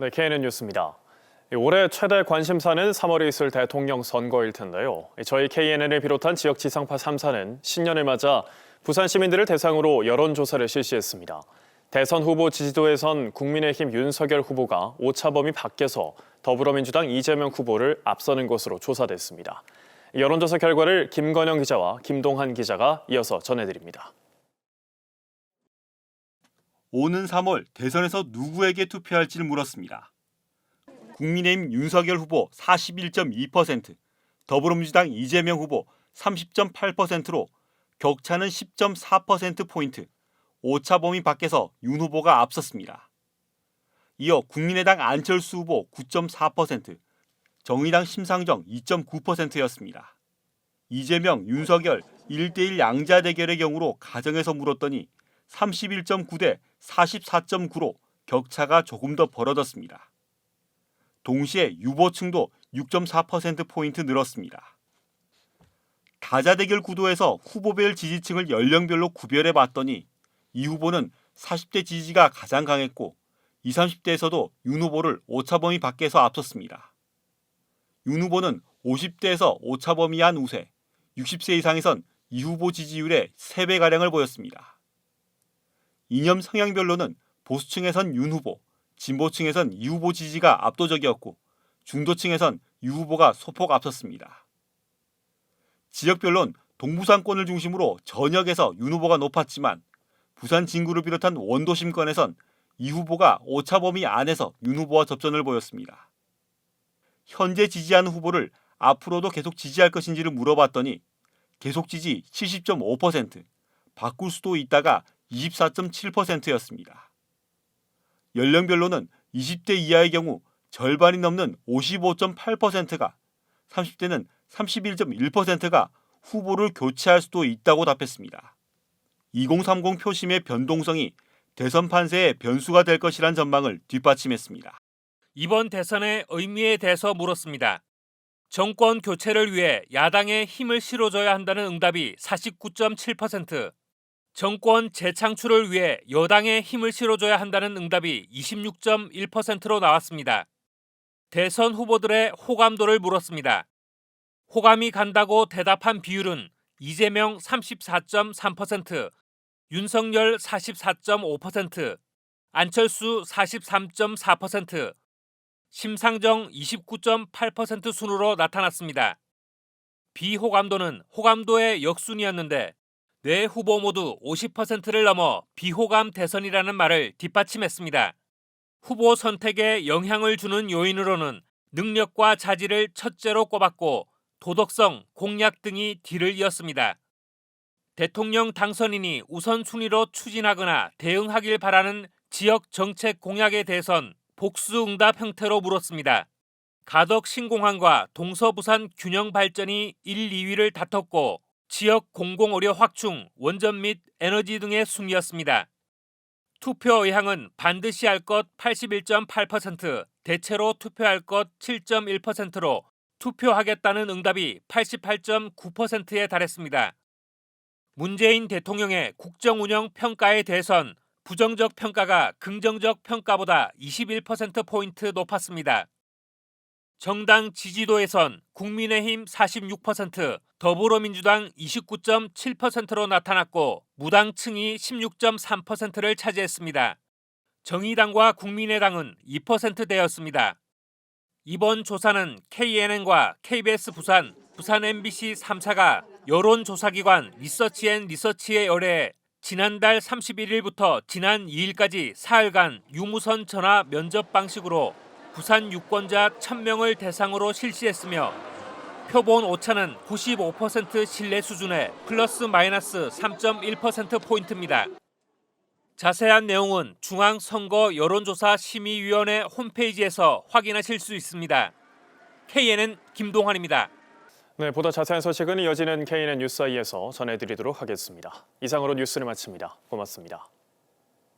네, KNN 뉴스입니다. 올해 최대 관심사는 3월에 있을 대통령 선거일 텐데요. 저희 KNN을 비롯한 지역 지상파 3사는 신년을 맞아 부산 시민들을 대상으로 여론조사를 실시했습니다. 대선 후보 지지도에선 국민의힘 윤석열 후보가 오차범위 밖에서 더불어민주당 이재명 후보를 앞서는 것으로 조사됐습니다. 여론조사 결과를 김건영 기자와 김동한 기자가 이어서 전해드립니다. 오는 3월 대선에서 누구에게 투표할지를 물었습니다. 국민의힘 윤석열 후보 41.2%, 더불어민주당 이재명 후보 30.8%로 격차는 10.4%포인트, 오차범위 밖에서 윤 후보가 앞섰습니다. 이어 국민의당 안철수 후보 9.4%, 정의당 심상정 2.9%였습니다. 이재명, 윤석열 1대1 양자 대결의 경우로 가정에서 물었더니 31.9대 44.9로 격차가 조금 더 벌어졌습니다. 동시에 유보층도 6.4%포인트 늘었습니다. 다자대결 구도에서 후보별 지지층을 연령별로 구별해 봤더니 이 후보는 40대 지지가 가장 강했고 20, 30대에서도 윤 후보를 오차범위 밖에서 앞섰습니다. 윤 후보는 50대에서 오차범위 안 우세, 60세 이상에선 이 후보 지지율의 3배가량을 보였습니다. 이념 성향별로는 보수층에선 윤 후보, 진보층에선 이 후보 지지가 압도적이었고 중도층에선 이 후보가 소폭 앞섰습니다. 지역별론 동부상권을 중심으로 전역에서 윤 후보가 높았지만 부산 진구를 비롯한 원도심권에선 이 후보가 오차범위 안에서 윤 후보와 접전을 보였습니다. 현재 지지하는 후보를 앞으로도 계속 지지할 것인지를 물어봤더니 계속 지지 70.5%, 바꿀 수도 있다가 24.7%였습니다. 연령별로는 20대 이하의 경우 절반이 넘는 55.8%가, 30대는 31.1%가 후보를 교체할 수도 있다고 답했습니다. 2030 표심의 변동성이 대선 판세의 변수가 될 것이란 전망을 뒷받침했습니다. 이번 대선의 의미에 대해서 물었습니다. 정권 교체를 위해 야당에 힘을 실어줘야 한다는 응답이 49.7%, 정권 재창출을 위해 여당에 힘을 실어줘야 한다는 응답이 26.1%로 나왔습니다. 대선 후보들의 호감도를 물었습니다. 호감이 간다고 대답한 비율은 이재명 34.3%, 윤석열 44.5%, 안철수 43.4%, 심상정 29.8% 순으로 나타났습니다. 비호감도는 호감도의 역순이었는데 네 후보 모두 50%를 넘어 비호감 대선이라는 말을 뒷받침했습니다. 후보 선택에 영향을 주는 요인으로는 능력과 자질을 첫째로 꼽았고 도덕성, 공약 등이 뒤를 이었습니다. 대통령 당선인이 우선순위로 추진하거나 대응하길 바라는 지역 정책 공약에 대해선 복수응답 형태로 물었습니다. 가덕 신공항과 동서부산 균형 발전이 1, 2위를 다퉜고 지역 공공의료 확충, 원전 및 에너지 등의 순위였습니다. 투표 의향은 반드시 할 것 81.8%, 대체로 투표할 것 7.1%로 투표하겠다는 응답이 88.9%에 달했습니다. 문재인 대통령의 국정운영 평가에 대해선 부정적 평가가 긍정적 평가보다 21%포인트 높았습니다. 정당 지지도에선 국민의힘 46%, 더불어민주당 29.7%로 나타났고 무당층이 16.3%를 차지했습니다. 정의당과 국민의당은 2%대였습니다. 이번 조사는 KNN과 KBS 부산, 부산 MBC 3사가 여론조사기관 리서치앤리서치에 의뢰해 지난달 31일부터 지난 2일까지 사흘간 유무선 전화 면접 방식으로 부산 유권자 1000명을 대상으로 실시했으며 표본 오차는 95% 신뢰 수준의 플러스 마이너스 3.1%포인트입니다. 자세한 내용은 중앙선거 여론조사 심의위원회 홈페이지에서 확인하실 수 있습니다. KNN 김동환입니다. 네, 보다 자세한 소식은 이어지는 KNN 뉴스아이에서 전해드리도록 하겠습니다. 이상으로 뉴스를 마칩니다. 고맙습니다.